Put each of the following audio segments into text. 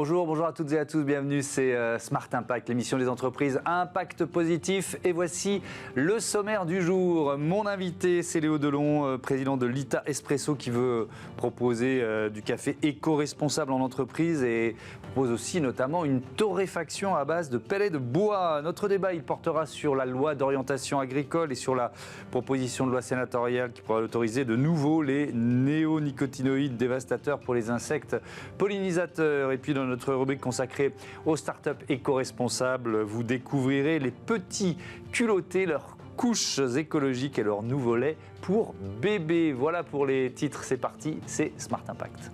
Bonjour à toutes et à tous, bienvenue, c'est Smart Impact, l'émission des entreprises à impact positif. Et voici le sommaire du jour. Mon invité, c'est Léo Delon, président de Lita Espresso, qui veut proposer du café éco-responsable en entreprise et propose aussi notamment une torréfaction à base de pellets de bois. Notre débat, il portera sur la loi d'orientation agricole et sur la proposition de loi sénatoriale qui pourra autoriser de nouveau les néonicotinoïdes dévastateurs pour les insectes pollinisateurs. Et puis dans notre rubrique consacrée aux startups éco-responsables, vous découvrirez les petits culottés, leurs couches écologiques et leur nouveau lait pour bébés. Voilà pour les titres, c'est parti, c'est Smart Impact.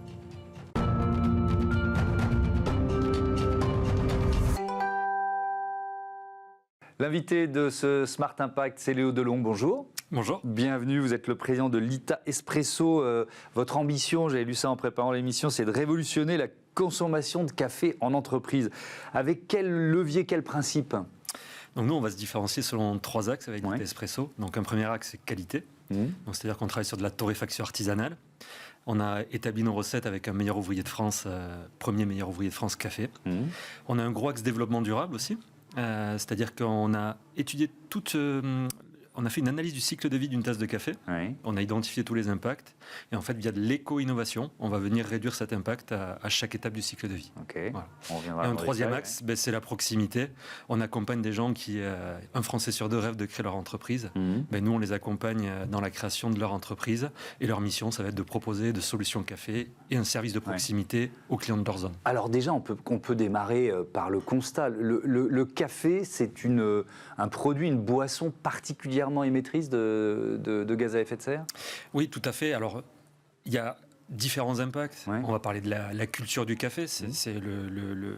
L'invité de ce Smart Impact, c'est Léo Delon. Bonjour. Bonjour. Bienvenue, vous êtes le président de Lita Espresso. Votre ambition, j'avais lu ça en préparant l'émission, c'est de révolutionner la consommation de café en entreprise. Avec quel levier, quel principe ? Donc nous, on va se différencier selon 3 axes avec Lita Espresso. Donc un premier axe, c'est qualité. Donc c'est-à-dire qu'on travaille sur de la torréfaction artisanale. On a établi nos recettes avec un meilleur ouvrier de France, premier meilleur ouvrier de France café. On a un gros axe développement durable aussi. C'est-à-dire qu'on a étudié on a fait une analyse du cycle de vie d'une tasse de café. On a identifié tous les impacts. Et en fait, via de l'éco-innovation, on va venir réduire cet impact à chaque étape du cycle de vie. Voilà. Et un troisième axe, c'est la proximité. On accompagne des gens qui, un Français sur 2 rêve de créer leur entreprise. Nous, on les accompagne dans la création de leur entreprise. Et leur mission, ça va être de proposer de solutions café et un service de proximité aux clients de leur zone. Alors déjà, on peut démarrer par le constat. Le café, c'est un produit, une boisson particulièrement émettrice de gaz à effet de serre ? Oui, tout à fait. Alors, il y a différents impacts. On va parler de la culture du café.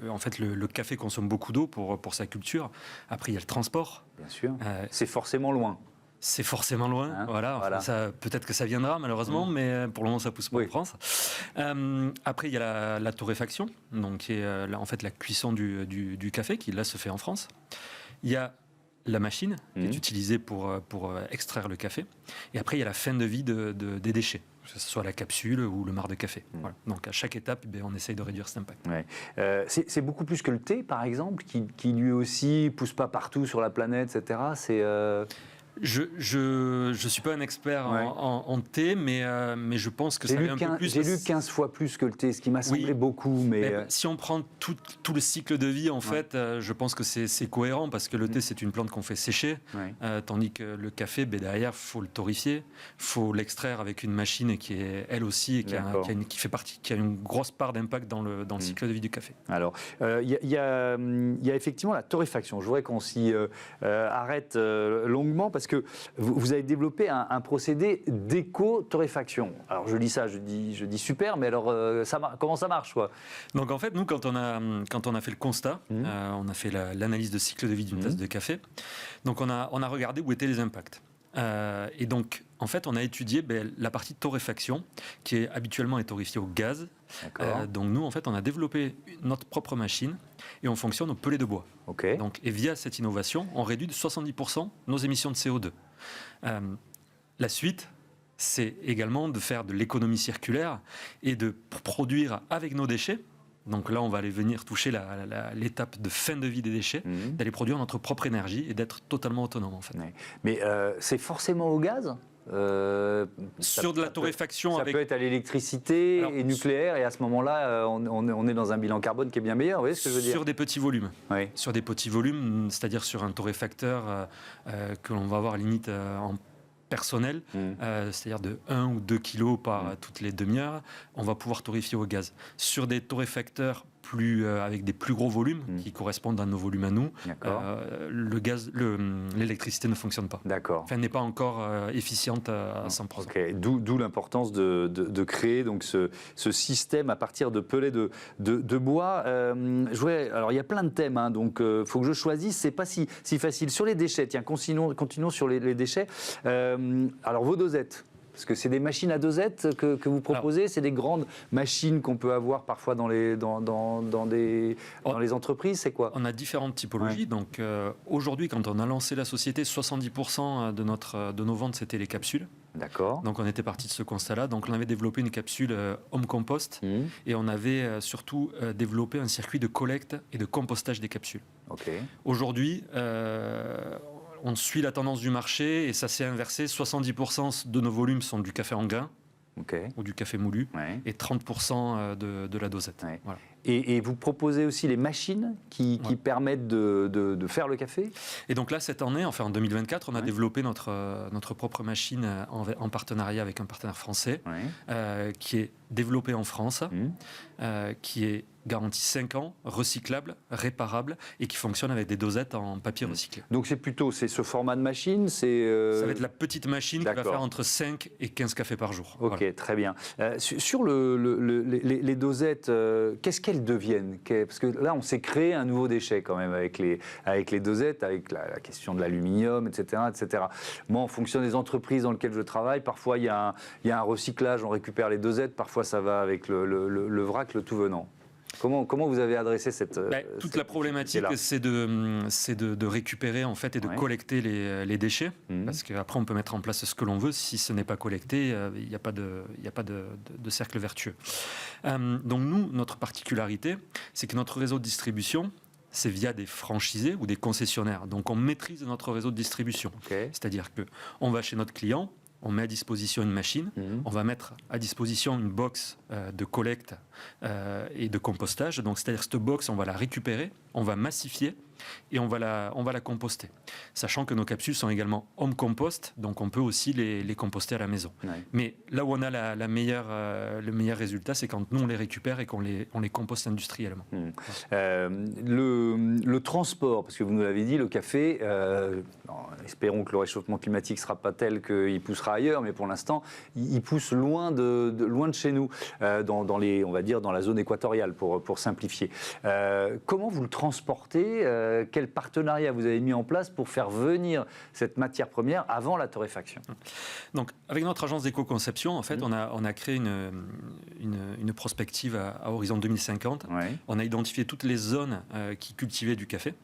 En fait, le café consomme beaucoup d'eau pour sa culture. Après, il y a le transport. Bien sûr. C'est forcément loin. C'est forcément loin, voilà. Peut-être que ça viendra malheureusement, mais pour le moment ça pousse pas en France. Après il y a la torréfaction, donc qui est en fait la cuisson du café qui là se fait en France. Il y a la machine qui est utilisée pour extraire le café. Et après il y a la fin de vie des déchets, que ce soit la capsule ou le marc de café. Voilà. Donc à chaque étape, on essaye de réduire cet impact. C'est beaucoup plus que le thé par exemple, qui lui aussi pousse pas partout sur la planète, etc. Je suis pas un expert en thé, mais je pense que ça va un peu plus. J'ai lu 15 fois plus que le thé, ce qui m'a semblé beaucoup. Mais si on prend tout le cycle de vie, en fait, je pense que c'est cohérent, parce que le thé, c'est une plante qu'on fait sécher, tandis que le café, derrière, il faut le torréfier, il faut l'extraire avec une machine qui est, elle aussi, qui a une grosse part d'impact dans le cycle de vie du café. Alors, il y a effectivement la torréfaction. Je voudrais qu'on s'y arrête longuement, parce que vous avez développé un procédé d'éco-torréfaction. Alors je dis ça, je dis super, mais alors comment ça marche quoi ? Donc en fait, nous, quand on a fait le constat, on a fait l'analyse de cycle de vie d'une tasse de café, donc on a regardé où étaient les impacts. Et donc, en fait, on a étudié la partie torréfaction qui est habituellement torréfiée au gaz. Donc nous, en fait, on a développé notre propre machine et on fonctionne au pellet de bois. Donc, et via cette innovation, on réduit de 70% nos émissions de CO2. La suite, c'est également de faire de l'économie circulaire et de produire avec nos déchets. Donc là, on va aller venir toucher l'étape de fin de vie des déchets, d'aller produire notre propre énergie et d'être totalement autonome en fait. Mais c'est forcément au gaz ? Sur de la torréfaction, ça peut être à l'électricité et nucléaire, et à ce moment-là, on est dans un bilan carbone qui est bien meilleur. Vous voyez ce que je veux dire ? Sur des petits volumes. Sur des petits volumes, c'est-à-dire sur un torréfacteur que l'on va avoir limite en personnel, c'est-à-dire de 1 ou 2 kilos par toutes les demi-heures, on va pouvoir torréfier au gaz. Sur des torréfacteurs avec des plus gros volumes qui correspondent à nos volumes à nous, l'électricité ne fonctionne pas. Elle n'est pas encore efficiente à 100%. D'où l'importance de créer donc ce système à partir de pellets de bois. Alors il y a plein de thèmes, donc faut que je choisisse. C'est pas si facile. Sur les déchets, tiens, continuons sur les déchets. Alors vos dosettes. Parce que c'est des machines à dosette que vous proposez, c'est des grandes machines qu'on peut avoir parfois dans les entreprises, c'est quoi ? On a différentes typologies. Donc aujourd'hui, quand on a lancé la société, 70% de nos ventes, c'était les capsules. D'accord. Donc on était parti de ce constat-là. Donc on avait développé une capsule home compost et on avait surtout développé un circuit de collecte et de compostage des capsules. Okay. Aujourd'hui, on suit la tendance du marché et ça s'est inversé. 70% de nos volumes sont du café en grain ou du café moulu et 30% de la dosette. Ouais. Voilà. Et vous proposez aussi les machines qui permettent de faire le café? Et donc là, cette année, enfin en 2024, on a développé notre propre machine en partenariat avec un partenaire français qui est développé en France, qui est garantie 5 ans, recyclable, réparable et qui fonctionne avec des dosettes en papier recyclé. Donc c'est ce format de machine, Ça va être la petite machine qui va faire entre 5 et 15 cafés par jour. Ok, voilà. Très bien. Sur les dosettes, qu'est-ce qu'elles deviennent? Parce que là, on s'est créé un nouveau déchet quand même avec les dosettes, avec la question de l'aluminium, etc., etc. Moi, en fonction des entreprises dans lesquelles je travaille, parfois il y a un recyclage, on récupère les dosettes, parfois ça va avec le vrac, le tout venant. Comment vous avez adressé toute la problématique, c'est de récupérer en fait et de collecter les déchets, parce qu'après on peut mettre en place ce que l'on veut. Si ce n'est pas collecté, il n'y a pas de cercle vertueux. Donc nous, notre particularité, c'est que notre réseau de distribution, c'est via des franchisés ou des concessionnaires. Donc on maîtrise notre réseau de distribution. C'est-à-dire qu'on va chez notre client, on met à disposition une machine, on va mettre à disposition une box de collecte et de compostage. Donc, c'est-à-dire que cette box, on va la récupérer, on va massifier et on va la composter. Sachant que nos capsules sont également home compost, donc on peut aussi les composter à la maison. Mais là où on a le meilleur résultat, c'est quand nous on les récupère et qu'on les composte industriellement. Le transport, parce que vous nous l'avez dit, le café, espérons que le réchauffement climatique ne sera pas tel qu'il poussera ailleurs, mais pour l'instant, il pousse loin de chez nous, on va dire dans la zone équatoriale, pour simplifier. Comment vous le transportez? Quel partenariat vous avez mis en place pour faire venir cette matière première avant la torréfaction? Donc, avec notre agence d'éco-conception, en fait, on a créé une prospective à horizon 2050. On a identifié toutes les zones qui cultivaient du café.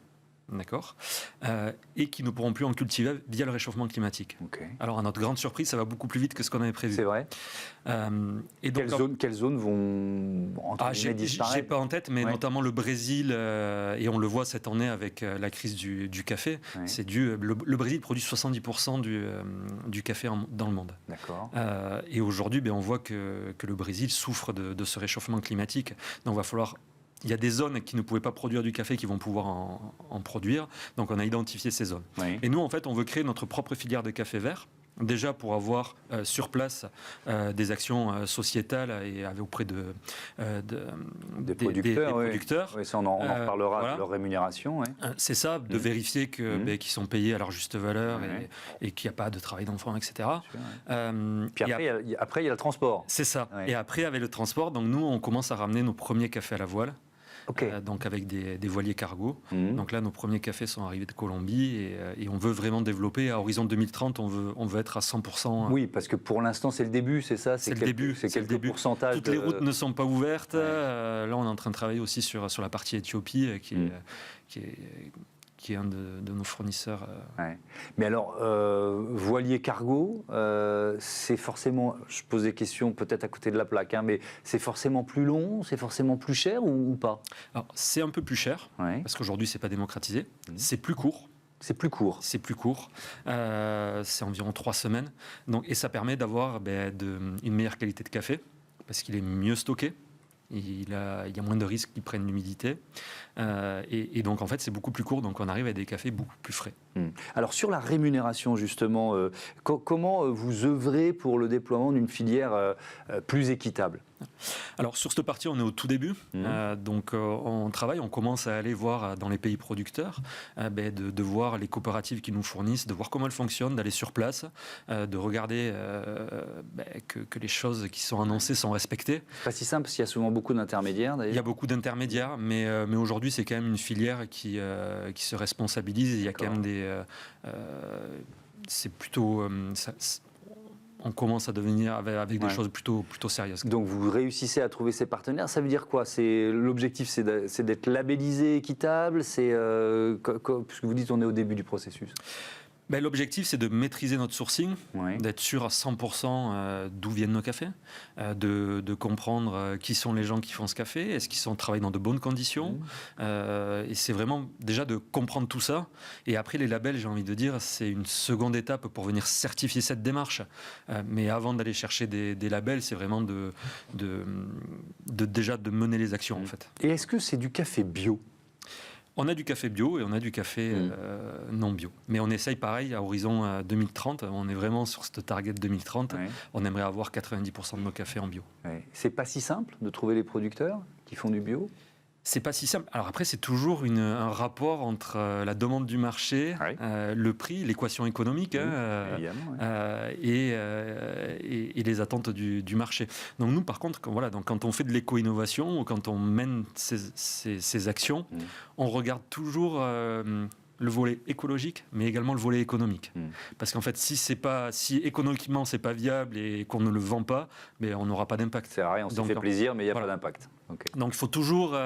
D'accord, et qui ne pourront plus en cultiver via le réchauffement climatique. Alors, à notre grande surprise, ça va beaucoup plus vite que ce qu'on avait prévu. C'est vrai. Et donc, quelles zones vont disparaître? J'ai pas en tête, mais notamment le Brésil, et on le voit cette année avec la crise du café. C'est le Brésil produit 70% du café dans le monde. D'accord. Et aujourd'hui, on voit que le Brésil souffre de ce réchauffement climatique. Donc, il va falloir... Il y a des zones qui ne pouvaient pas produire du café qui vont pouvoir en produire. Donc, on a identifié ces zones. Et nous, en fait, on veut créer notre propre filière de café vert. Déjà pour avoir sur place des actions sociétales et auprès des producteurs. Ça, on en reparlera de leur rémunération. C'est ça, de vérifier qu'ils sont payés à leur juste valeur et qu'il n'y a pas de travail d'enfant, etc. Puis après, il y a le transport. C'est ça. Et après, avec le transport, donc nous, on commence à ramener nos premiers cafés à la voile. Donc avec des voiliers cargo. Donc là, nos premiers cafés sont arrivés de Colombie et on veut vraiment développer. À horizon 2030, on veut être à 100%. Oui, parce que pour l'instant, c'est le début, c'est ça? C'est le début. C'est quelques pourcentages. Toutes les routes ne sont pas ouvertes. Là, on est en train de travailler aussi sur la partie Éthiopie qui est un de nos fournisseurs. Mais alors, voilier cargo, c'est forcément, je pose des questions peut-être à côté de la plaque, mais c'est forcément plus long, c'est forcément plus cher ou pas? Alors, c'est un peu plus cher, parce qu'aujourd'hui, c'est pas démocratisé. C'est plus court. C'est plus court. C'est plus court. C'est environ 3 semaines. Donc, et ça permet d'avoir une meilleure qualité de café, parce qu'il est mieux stocké. Il y a moins de risques qu'ils prennent l'humidité. Et donc, en fait, c'est beaucoup plus court. Donc, on arrive à des cafés beaucoup plus frais. Alors, sur la rémunération, justement, comment vous œuvrez pour le déploiement d'une filière plus équitable? Alors, sur cette partie, on est au tout début. Donc, on travaille, on commence à aller voir dans les pays producteurs, de voir les coopératives qui nous fournissent, de voir comment elles fonctionnent, d'aller sur place, de regarder que les choses qui sont annoncées sont respectées. C'est pas si simple, parce qu'il y a souvent beaucoup d'intermédiaires, d'ailleurs. Il y a beaucoup d'intermédiaires, mais aujourd'hui, c'est quand même une filière qui se responsabilise. Il y a quand même c'est plutôt... on commence à devenir avec des choses plutôt sérieuses. Donc vous réussissez à trouver ces partenaires, ça veut dire quoi? L'objectif, c'est d'être labellisé équitable, puisque vous dites on est au début du processus. L'objectif, c'est de maîtriser notre sourcing, d'être sûr à 100% d'où viennent nos cafés, de comprendre qui sont les gens qui font ce café, est-ce qu'ils travaillent dans de bonnes conditions. Et c'est vraiment déjà de comprendre tout ça. Et après, les labels, j'ai envie de dire, c'est une seconde étape pour venir certifier cette démarche. Mais avant d'aller chercher des labels, c'est vraiment déjà de mener les actions, en fait. Et est-ce que c'est du café bio ? On a du café bio et on a du café non bio. Mais on essaye pareil à horizon 2030. On est vraiment sur cette target 2030. On aimerait avoir 90% de nos cafés en bio. C'est pas si simple de trouver les producteurs qui font du bio ? C'est pas si simple. Alors après, c'est toujours un rapport entre la demande du marché, le prix, l'équation économique et les attentes du marché. Donc nous, par contre, quand on fait de l'éco-innovation ou quand on mène ces actions, on regarde toujours le volet écologique, mais également le volet économique. Parce qu'en fait, si économiquement c'est pas viable et qu'on ne le vend pas, mais on n'aura pas d'impact. C'est rien, on se fait plaisir, mais il n'y a pas d'impact. Donc il faut toujours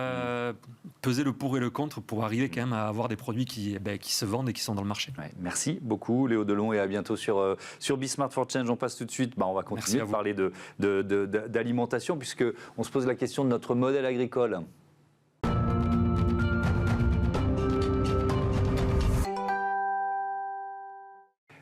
peser le pour et le contre pour arriver quand même à avoir des produits qui se vendent et qui sont dans le marché. Merci beaucoup Léo Delon et à bientôt sur Be Smart for Change. On passe tout de suite, on va continuer de parler d'alimentation puisqu'on se pose la question de notre modèle agricole.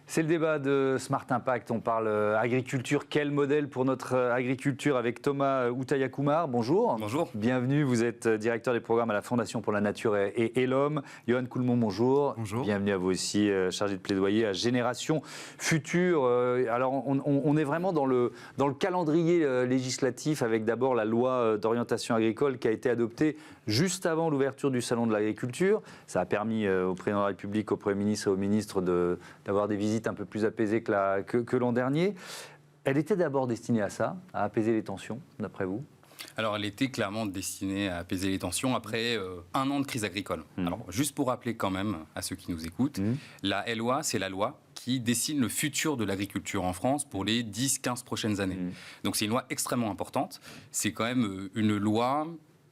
C'est le débat de Smart Impact. On parle agriculture. Quel modèle pour notre agriculture avec Thomas Outayakumar. Bonjour. Bonjour. Bienvenue. Vous êtes directeur des programmes à la Fondation pour la Nature et l'Homme. Johan Coulmont, bonjour. Bonjour. Bienvenue à vous aussi, chargé de plaidoyer à Génération Future. Alors, on est vraiment dans le calendrier législatif avec d'abord la loi d'orientation agricole qui a été adoptée juste avant l'ouverture du Salon de l'agriculture. Ça a permis au président de la République, au Premier ministre et au ministre d'avoir des visites un peu plus apaisée que l'an dernier. Elle était d'abord destinée à ça, à apaiser les tensions, d'après vous ? Alors, elle était clairement destinée à apaiser les tensions après un an de crise agricole. Alors, juste pour rappeler quand même à ceux qui nous écoutent, la LOA, c'est la loi qui dessine le futur de l'agriculture en France pour les 10-15 prochaines années. Donc, c'est une loi extrêmement importante. C'est quand même une loi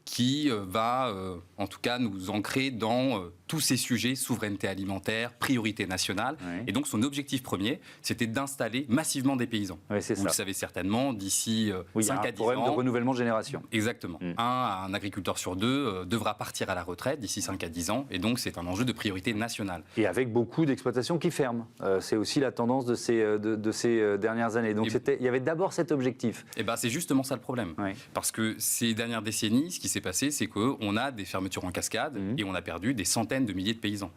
qui va, en tout cas, nous ancrer dans tous ces sujets, souveraineté alimentaire, priorité nationale. Et donc, son objectif premier, c'était d'installer massivement des paysans. Vous le savez certainement, d'ici 5 à 10 ans... un problème de renouvellement de génération. Exactement. Un agriculteur sur deux devra partir à la retraite d'ici 5 à 10 ans. Et donc, c'est un enjeu de priorité nationale. Et avec beaucoup d'exploitations qui ferment. C'est aussi la tendance de ces dernières années. Donc, il y avait d'abord cet objectif. Et c'est justement ça le problème. Parce que ces dernières décennies, ce qui s'est passé, c'est qu'on a des fermetures en cascade et on a perdu des centaines de milliers de paysans.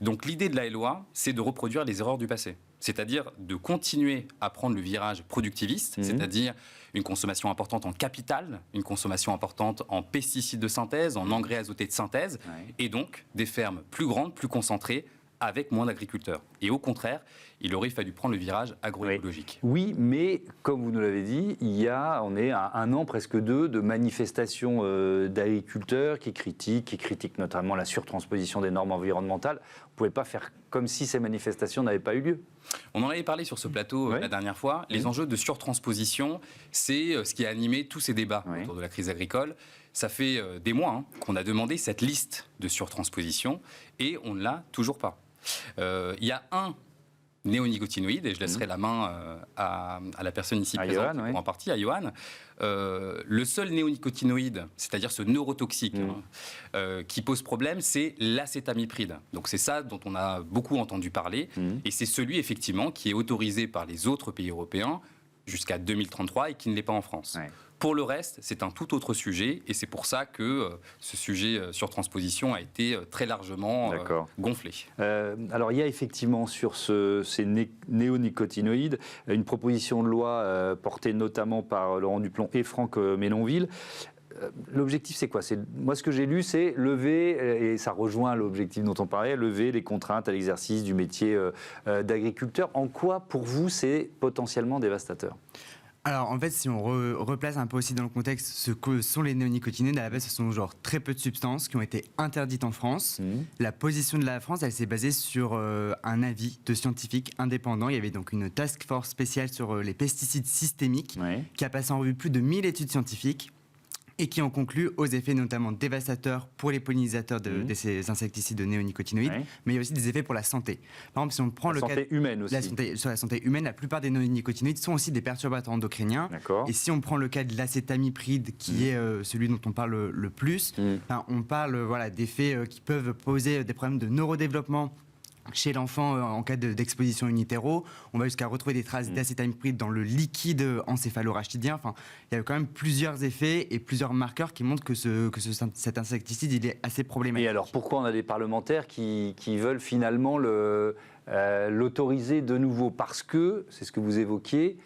Donc l'idée de la LOA, c'est de reproduire les erreurs du passé. C'est-à-dire de continuer à prendre le virage productiviste, c'est-à-dire une consommation importante en capital, une consommation importante en pesticides de synthèse, en engrais azotés de synthèse, et donc des fermes plus grandes, plus concentrées, avec moins d'agriculteurs. Et au contraire, il aurait fallu prendre le virage agroécologique. Oui, mais comme vous nous l'avez dit, on est à un an, presque deux, de manifestations d'agriculteurs qui critiquent notamment la surtransposition des normes environnementales. Vous ne pouvez pas faire comme si ces manifestations n'avaient pas eu lieu. On en avait parlé sur ce plateau la dernière fois. Les enjeux de surtransposition, c'est ce qui a animé tous ces débats autour de la crise agricole. Ça fait des mois qu'on a demandé cette liste de surtransposition et on ne l'a toujours pas. Il y a un néonicotinoïde, et je laisserai la main à la personne ici présente, Johan, en partie, à Johan. Le seul néonicotinoïde, c'est-à-dire ce neurotoxique qui pose problème, c'est l'acétamipride. Donc c'est ça dont on a beaucoup entendu parler, et c'est celui effectivement qui est autorisé par les autres pays européens jusqu'à 2033 et qui ne l'est pas en France. Pour le reste, c'est un tout autre sujet et c'est pour ça que ce sujet sur transposition a été très largement gonflé. Alors il y a effectivement sur ces néonicotinoïdes une proposition de loi portée notamment par Laurent Duplon et Franck Ménonville. L'objectif, c'est quoi ? Moi, ce que j'ai lu, c'est lever, et ça rejoint l'objectif dont on parlait, lever les contraintes à l'exercice du métier d'agriculteur. En quoi, pour vous, c'est potentiellement dévastateur ? Alors en fait, si on replace un peu aussi dans le contexte ce que sont les néonicotinoïdes, à la base ce sont très peu de substances qui ont été interdites en France. La position de la France, elle s'est basée sur un avis de scientifiques indépendants. Il y avait donc une task force spéciale sur les pesticides systémiques qui a passé en revue plus de 1000 études scientifiques. et qui en conclut aux effets notamment dévastateurs pour les pollinisateurs de ces insecticides néonicotinoïdes, mais il y a aussi des effets pour la santé. Par exemple, si on prend la santé humaine aussi. Sur la santé humaine, la plupart des néonicotinoïdes sont aussi des perturbateurs endocriniens. D'accord. Et si on prend le cas de l'acétamipride, qui est celui dont on parle le plus, on parle d'effets qui peuvent poser des problèmes de neurodéveloppement chez l'enfant en cas d'exposition in utero. On va jusqu'à retrouver des traces d'acétamipride dans le liquide encéphalorachidien. Enfin, il y a quand même plusieurs effets et plusieurs marqueurs qui montrent que cet insecticide il est assez problématique. Et alors, pourquoi on a des parlementaires qui veulent finalement l'autoriser de nouveau? Parce que, c'est ce que vous évoquiez,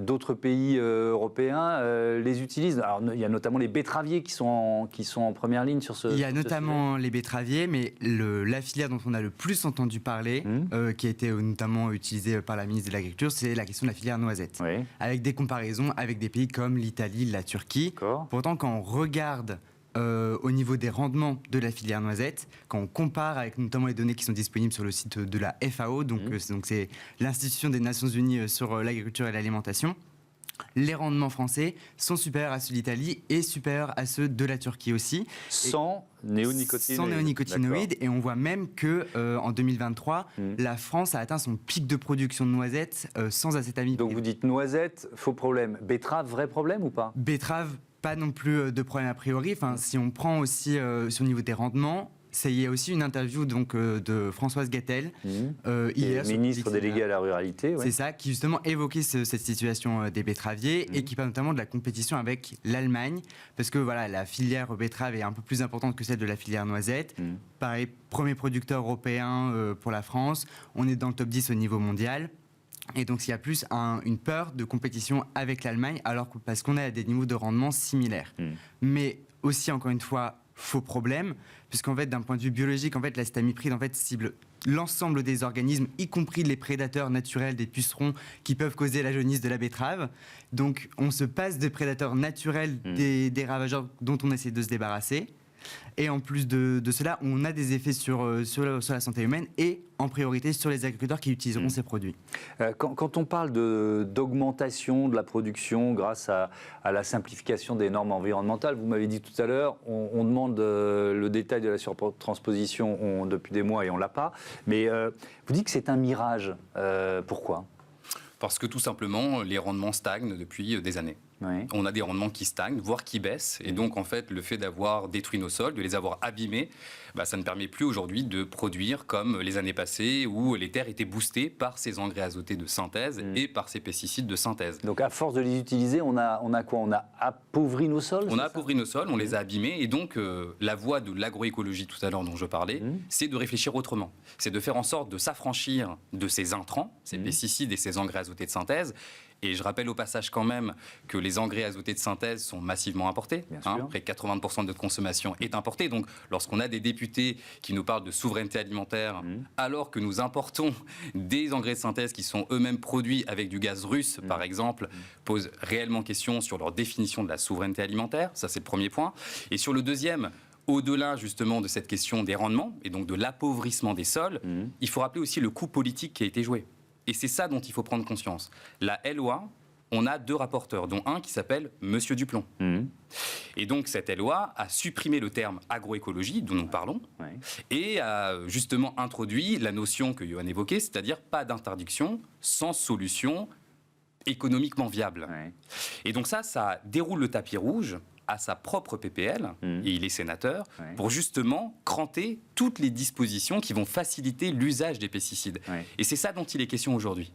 d'autres pays européens les utilisent. Alors, il y a notamment les betteraviers qui sont en première ligne sur ce sujet. Il y a notamment les betteraviers, mais la filière dont on a le plus entendu parler, qui a été notamment utilisée par la ministre de l'Agriculture, c'est la question de la filière noisette. Oui. Avec des comparaisons avec des pays comme l'Italie, la Turquie. D'accord. Pourtant, quand on regarde au niveau des rendements de la filière noisette, quand on compare avec notamment les données qui sont disponibles sur le site de la FAO, donc c'est l'Institution des Nations Unies sur l'agriculture et l'alimentation, les rendements français sont supérieurs à ceux d'Italie et supérieurs à ceux de la Turquie aussi. Sans néonicotinoïdes. Sans néonicotinoïdes. Et on voit même que en 2023, la France a atteint son pic de production de noisettes sans acétamiprid. Donc vous dites noisette, faux problème. Betterave, vrai problème ou pas? Betterave, pas non plus de problème a priori. Enfin, si on prend aussi sur le niveau des rendements, il y a aussi une interview donc, de Françoise Gattel, hier, ministre déléguée à la ruralité. Ouais. C'est ça, qui justement évoquait cette situation des betteraviers et qui parle notamment de la compétition avec l'Allemagne, parce que la filière betterave est un peu plus importante que celle de la filière noisette. Pareil, premier producteur européen pour la France, on est dans le top 10 au niveau mondial. Et donc, il y a plus une peur de compétition avec l'Allemagne, parce qu'on est à des niveaux de rendement similaires. Mais aussi, encore une fois, faux problème, puisqu'en fait, d'un point de vue biologique, en fait, l'acétamiprid cible l'ensemble des organismes, y compris les prédateurs naturels des pucerons qui peuvent causer la jaunisse de la betterave. Donc, on se passe de prédateurs naturels des ravageurs dont on essaie de se débarrasser. Et en plus de cela, on a des effets sur la santé humaine et en priorité sur les agriculteurs qui utiliseront ces produits. Quand on parle d'augmentation de la production grâce à la simplification des normes environnementales, vous m'avez dit tout à l'heure, on demande le détail de la surtransposition depuis des mois et on ne l'a pas. Mais vous dites que c'est un mirage. Pourquoi ? Parce que tout simplement, les rendements stagnent depuis des années. Oui. On a des rendements qui stagnent, voire qui baissent. Et donc, en fait, le fait d'avoir détruit nos sols, de les avoir abîmés, ça ne permet plus aujourd'hui de produire comme les années passées où les terres étaient boostées par ces engrais azotés de synthèse et par ces pesticides de synthèse. Donc, à force de les utiliser, on a quoi? On a appauvri nos sols? On a appauvri nos sols, on les a abîmés. Et donc, la voie de l'agroécologie tout à l'heure dont je parlais, c'est de réfléchir autrement. C'est de faire en sorte de s'affranchir de ces intrants, ces pesticides et ces engrais azotés de synthèse. Et je rappelle au passage quand même que les engrais azotés de synthèse sont massivement importés. Près de 80% de notre consommation est importée. Donc lorsqu'on a des députés qui nous parlent de souveraineté alimentaire, alors que nous importons des engrais de synthèse qui sont eux-mêmes produits avec du gaz russe, par exemple, pose réellement question sur leur définition de la souveraineté alimentaire. Ça, c'est le premier point. Et sur le deuxième, au-delà justement de cette question des rendements et donc de l'appauvrissement des sols, il faut rappeler aussi le coût politique qui a été joué. Et c'est ça dont il faut prendre conscience. La LOA, on a 2 rapporteurs, dont un qui s'appelle Monsieur Duplon. Et donc cette LOA a supprimé le terme agroécologie, dont nous parlons, et a justement introduit la notion que Johan évoquait, c'est-à-dire pas d'interdiction sans solution économiquement viable. Et donc ça déroule le tapis rouge à sa propre PPL, et il est sénateur, pour justement cranter toutes les dispositions qui vont faciliter l'usage des pesticides. Et c'est ça dont il est question aujourd'hui.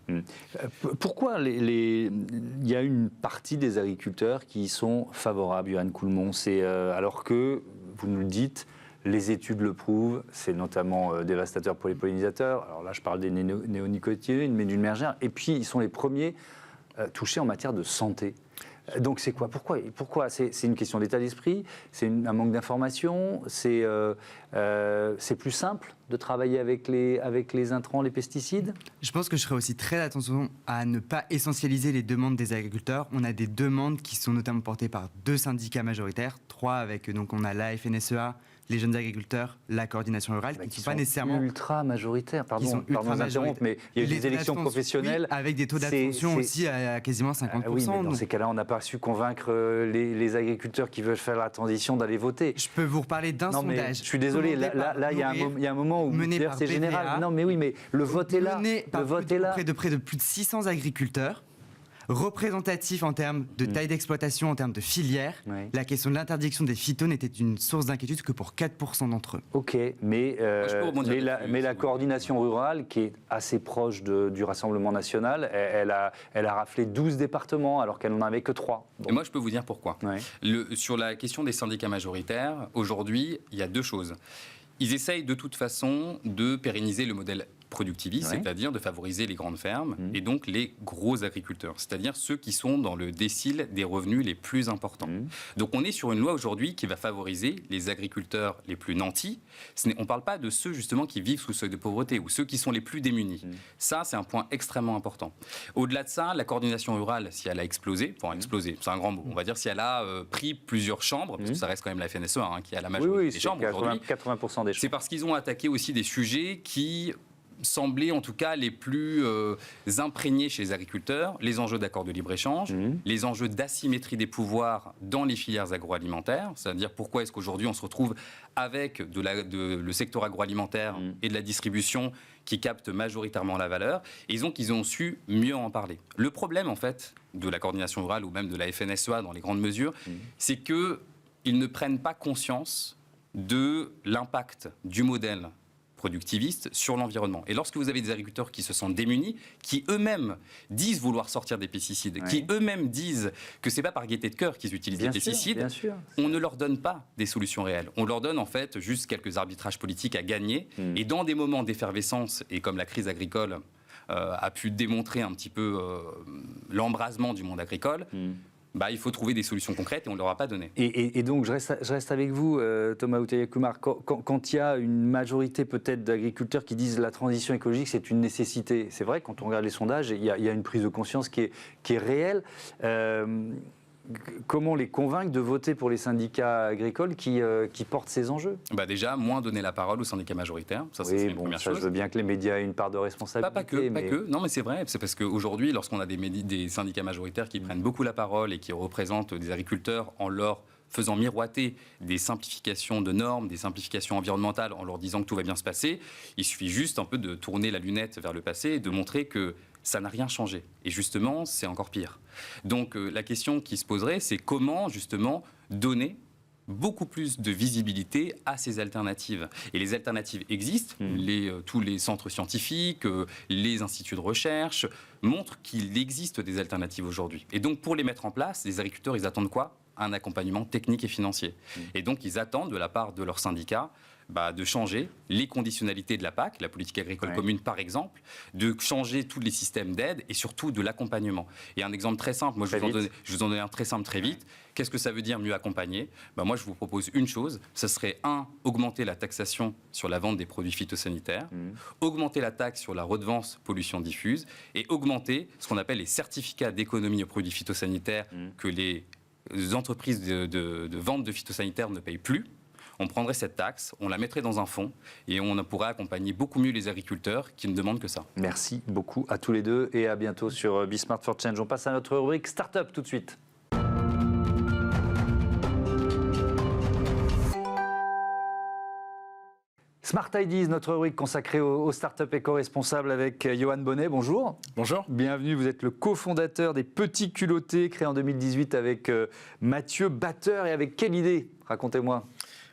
Pourquoi il y a une partie des agriculteurs qui sont favorables, Johan Coulmont, alors que, vous nous le dites, les études le prouvent, c'est notamment dévastateur pour les pollinisateurs. Alors là, je parle des néonicotinoïdes, mais d'une mérgère. Et puis, ils sont les premiers touchés en matière de santé. Donc c'est quoi? Pourquoi c'est une question d'état d'esprit? C'est un manque d'information? C'est plus simple de travailler avec les intrants, les pesticides? Je pense que je ferai aussi très attention à ne pas essentialiser les demandes des agriculteurs. On a des demandes qui sont notamment portées par 2 syndicats majoritaires, 3 avec, donc on a la FNSEA, les jeunes agriculteurs, la coordination rurale, qui ne sont pas nécessairement ultra majoritaires. Pardon, sont ultra pardon d'interrompre, mais il y a eu Les des taux élections d'abstention, professionnelles. oui, avec des taux d'abstention aussi à quasiment 50%. Oui, mais dans donc ces cas-là, on n'a pas su convaincre les agriculteurs qui veulent faire la transition d'aller voter. je peux vous reparler d'un Non, mais sondage. je suis désolé, commandé par là, il y a un moment où mené d'ailleurs, par c'est PVA, général. Non, mais oui, mais le vote est là. mené par Le vote est là. près de plus de 600 agriculteurs, représentatif en termes de taille d'exploitation, en termes de filière. Oui. La question de l'interdiction des phytos n'était une source d'inquiétude que pour 4% d'entre eux. Ok, mais, je peux rebondir là-dessus, mais la si vous coordination rurale, qui est assez proche du Rassemblement national, elle a raflé 12 départements alors qu'elle n'en avait que 3. Et moi, je peux vous dire pourquoi. Ouais. Sur la question des syndicats majoritaires, aujourd'hui, il y a deux choses. Ils essayent de toute façon de pérenniser le modèle productiviste, Ouais. c'est-à-dire de favoriser les grandes fermes et donc les gros agriculteurs, c'est-à-dire ceux qui sont dans le décile des revenus les plus importants. Donc on est sur une loi aujourd'hui qui va favoriser les agriculteurs les plus nantis. On ne parle pas de ceux justement qui vivent sous le seuil de pauvreté ou ceux qui sont les plus démunis. Ça, c'est un point extrêmement important. Au-delà de ça, la coordination rurale, si elle a explosé, exploser, c'est un grand mot, on va dire si elle a pris plusieurs chambres, parce que ça reste quand même la FNSEA qui a la majorité des chambres aujourd'hui, 80% des c'est parce qu'ils ont attaqué aussi des sujets qui semblaient en tout cas les plus imprégnés chez les agriculteurs, les enjeux d'accords de libre-échange, les enjeux d'asymétrie des pouvoirs dans les filières agroalimentaires, c'est-à-dire pourquoi est-ce qu'aujourd'hui on se retrouve avec le secteur agroalimentaire et de la distribution qui capte majoritairement la valeur, et ils ont su mieux en parler. Le problème en fait de la coordination rurale ou même de la FNSEA dans les grandes mesures, c'est qu'ils ne prennent pas conscience de l'impact du modèle productiviste sur l'environnement. Et lorsque vous avez des agriculteurs qui se sentent démunis, qui eux-mêmes disent vouloir sortir des pesticides, qui eux-mêmes disent que c'est pas par gaieté de cœur qu'ils utilisent des pesticides, bien sûr. on ne leur donne pas des solutions réelles. On leur donne en fait juste quelques arbitrages politiques à gagner. Et dans des moments d'effervescence, et comme la crise agricole a pu démontrer un petit peu l'embrasement du monde agricole, il faut trouver des solutions concrètes et on ne leur a pas donné. Et donc, je reste avec vous, Thomas Outaya-Kumar. Quand il y a une majorité peut-être d'agriculteurs qui disent la transition écologique, c'est une nécessité. C'est vrai, quand on regarde les sondages, il y a une prise de conscience qui est réelle. Comment les convaincre de voter pour les syndicats agricoles qui portent ces enjeux? Déjà, moins donner la parole aux syndicats majoritaires. Ça, c'est une première chose. Je veux bien que les médias aient une part de responsabilité. Pas que. Non, mais c'est vrai. C'est parce qu'aujourd'hui, lorsqu'on a des syndicats majoritaires qui prennent beaucoup la parole et qui représentent des agriculteurs en leur faisant miroiter des simplifications de normes, des simplifications environnementales, en leur disant que tout va bien se passer, il suffit juste un peu de tourner la lunette vers le passé et de montrer que ça n'a rien changé. Et justement, c'est encore pire. Donc la question qui se poserait, c'est comment justement donner beaucoup plus de visibilité à ces alternatives. Et les alternatives existent. Tous les centres scientifiques, les instituts de recherche montrent qu'il existe des alternatives aujourd'hui. Et donc pour les mettre en place, les agriculteurs, ils attendent quoi? Un accompagnement technique et financier. Et donc ils attendent de la part de leurs syndicats de changer les conditionnalités de la PAC, la politique agricole commune par exemple, de changer tous les systèmes d'aide et surtout de l'accompagnement. Et un exemple très simple, moi je vous en donne un très simple très vite. Qu'est-ce que ça veut dire mieux accompagner? Moi je vous propose une chose, ce serait augmenter la taxation sur la vente des produits phytosanitaires, augmenter la taxe sur la redevance pollution diffuse et augmenter ce qu'on appelle les certificats d'économie aux produits phytosanitaires que les entreprises de vente de phytosanitaires ne payent plus. On prendrait cette taxe, on la mettrait dans un fonds et on pourrait accompagner beaucoup mieux les agriculteurs qui ne demandent que ça. Merci beaucoup à tous les deux et à bientôt sur Be Smart for Change. On passe à notre rubrique Startup tout de suite. Smart Ideas, notre rubrique consacrée aux startups éco-responsables avec Johan Bonnet. Bonjour. Bonjour. Bienvenue, vous êtes le cofondateur des Petits Culottés, créé en 2018 avec Mathieu Batteur. Et avec quelle idée? Racontez-moi.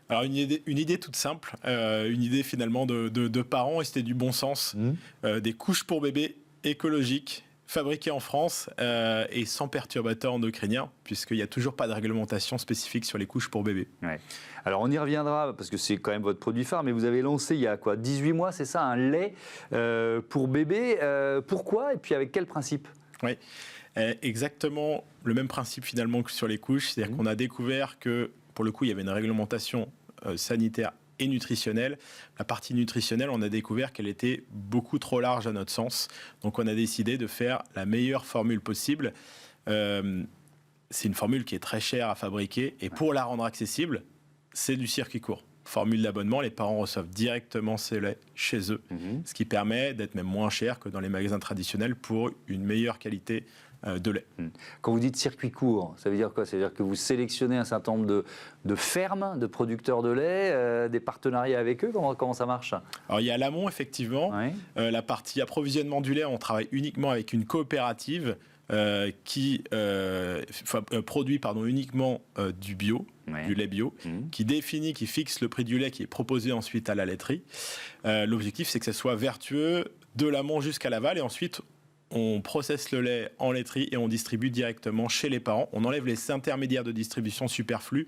Alors une idée toute simple, une idée finalement de parents, et c'était du bon sens. Des couches pour bébés écologiques, fabriquées en France et sans perturbateurs endocriniens, puisqu'il n'y a toujours pas de réglementation spécifique sur les couches pour bébés. Ouais. Alors on y reviendra, parce que c'est quand même votre produit phare, mais vous avez lancé il y a 18 mois, c'est ça, un lait pour bébé. Pourquoi et puis avec quel principe? Oui, exactement le même principe finalement que sur les couches, c'est-à-dire qu'on a découvert que pour le coup il y avait une réglementation sanitaire et nutritionnelle. La partie nutritionnelle, on a découvert qu'elle était beaucoup trop large à notre sens. Donc on a décidé de faire la meilleure formule possible. C'est une formule qui est très chère à fabriquer et pour la rendre accessible, c'est du circuit court. Il formule d'abonnement, les parents reçoivent directement ces laits chez eux, ce qui permet d'être même moins cher que dans les magasins traditionnels pour une meilleure qualité de lait. Quand vous dites circuit court, ça veut dire quoi? Ça veut dire que vous sélectionnez un certain nombre de fermes, de producteurs de lait, des partenariats avec eux? Comment ça marche? Alors il y a l'amont, effectivement. Oui. La partie approvisionnement du lait, on travaille uniquement avec une coopérative qui produit uniquement du bio, du lait bio, qui définit, qui fixe le prix du lait qui est proposé ensuite à la laiterie. L'objectif, c'est que ce soit vertueux de l'amont jusqu'à l'aval, et ensuite on processe le lait en laiterie et on distribue directement chez les parents. On enlève les intermédiaires de distribution superflus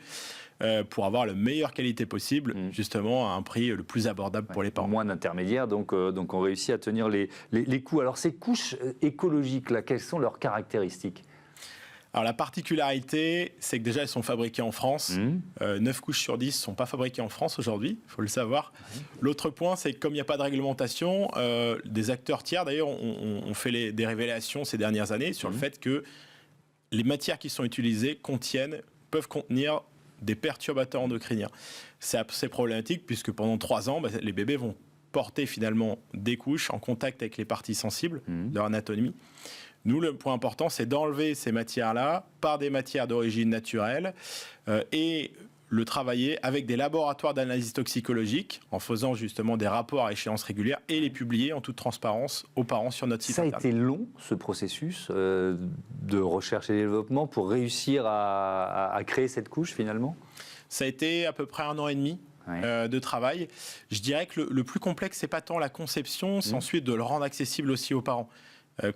pour avoir la meilleure qualité possible, justement à un prix le plus abordable pour les parents. Moins d'intermédiaires, donc on réussit à tenir les coûts. Alors ces couches écologiques, là, quelles sont leurs caractéristiques? Alors la particularité, c'est que déjà elles sont fabriquées en France. 9 couches sur 10 ne sont pas fabriquées en France aujourd'hui, il faut le savoir. L'autre point, c'est que comme il n'y a pas de réglementation, des acteurs tiers d'ailleurs ont fait des révélations ces dernières années sur le fait que les matières qui sont utilisées peuvent contenir des perturbateurs endocriniens. C'est assez problématique puisque pendant 3 ans, les bébés vont porter finalement des couches en contact avec les parties sensibles de leur anatomie. Nous, le point important, c'est d'enlever ces matières-là par des matières d'origine naturelle et le travailler avec des laboratoires d'analyse toxicologique en faisant justement des rapports à échéance régulière et les publier en toute transparence aux parents sur notre site internet. Ça a été long, ce processus de recherche et développement pour réussir à créer cette couche finalement? Ça a été à peu près 1 an et demi. De travail. Je dirais que le plus complexe, c'est pas tant la conception, c'est ensuite de le rendre accessible aussi aux parents.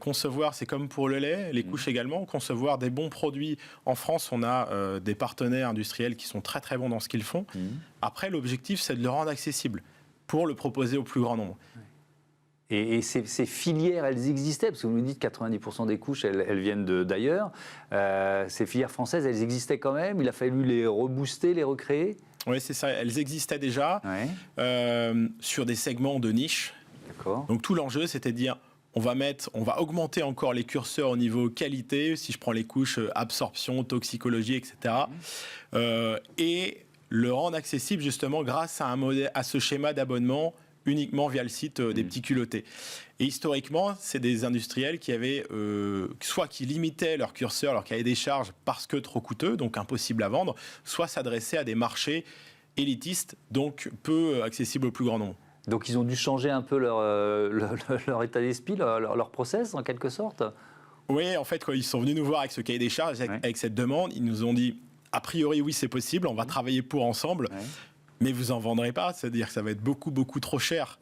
Concevoir, c'est comme pour le lait, les couches également. Concevoir des bons produits. En France, on a des partenaires industriels qui sont très très bons dans ce qu'ils font. Après, l'objectif, c'est de le rendre accessible pour le proposer au plus grand nombre. Et ces filières, elles existaient, parce que vous nous dites que 90% des couches, elles viennent d'ailleurs. Ces filières françaises, elles existaient quand même. Il a fallu les rebooster, les recréer? Oui, c'est ça. Elles existaient déjà sur des segments de niche. D'accord. Donc tout l'enjeu, c'était de dire on va augmenter encore les curseurs au niveau qualité, si je prends les couches absorption, toxicologie, etc. Et le rendre accessible justement grâce à ce schéma d'abonnement uniquement via le site des petits culottés. Et historiquement, c'est des industriels qui avaient soit qui limitaient leur curseur, leur cahier des charges parce que trop coûteux, donc impossible à vendre, soit s'adressaient à des marchés élitistes, donc peu accessibles au plus grand nombre. Donc ils ont dû changer un peu leur état d'esprit, leur process en quelque sorte? Oui, en fait, quand ils sont venus nous voir avec ce cahier des charges, avec cette demande, ils nous ont dit, a priori, oui, c'est possible, on va travailler pour ensemble, mais vous n'en vendrez pas, c'est-à-dire que ça va être beaucoup, beaucoup trop cher.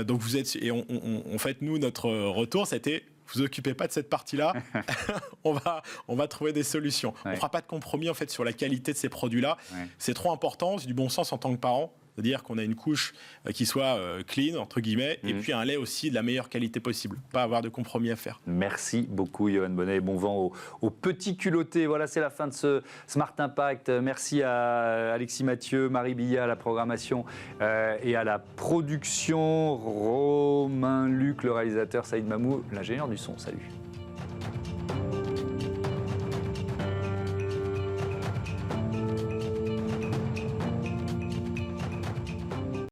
Donc vous êtes... Et en fait, nous, notre retour, c'était... Vous occupez pas de cette partie-là, on va trouver des solutions. On fera pas de compromis en fait sur la qualité de ces produits-là. C'est trop important, c'est du bon sens en tant que parent. C'est-à-dire qu'on a une couche qui soit clean, entre guillemets, et puis un lait aussi de la meilleure qualité possible. Pas avoir de compromis à faire. Merci beaucoup, Johan Bonnet. Bon vent aux petits culottés. Voilà, c'est la fin de ce Smart Impact. Merci à Alexis Mathieu, Marie Billat à la programmation et à la production. Romain Luc, le réalisateur, Saïd Mamou, l'ingénieur du son. Salut.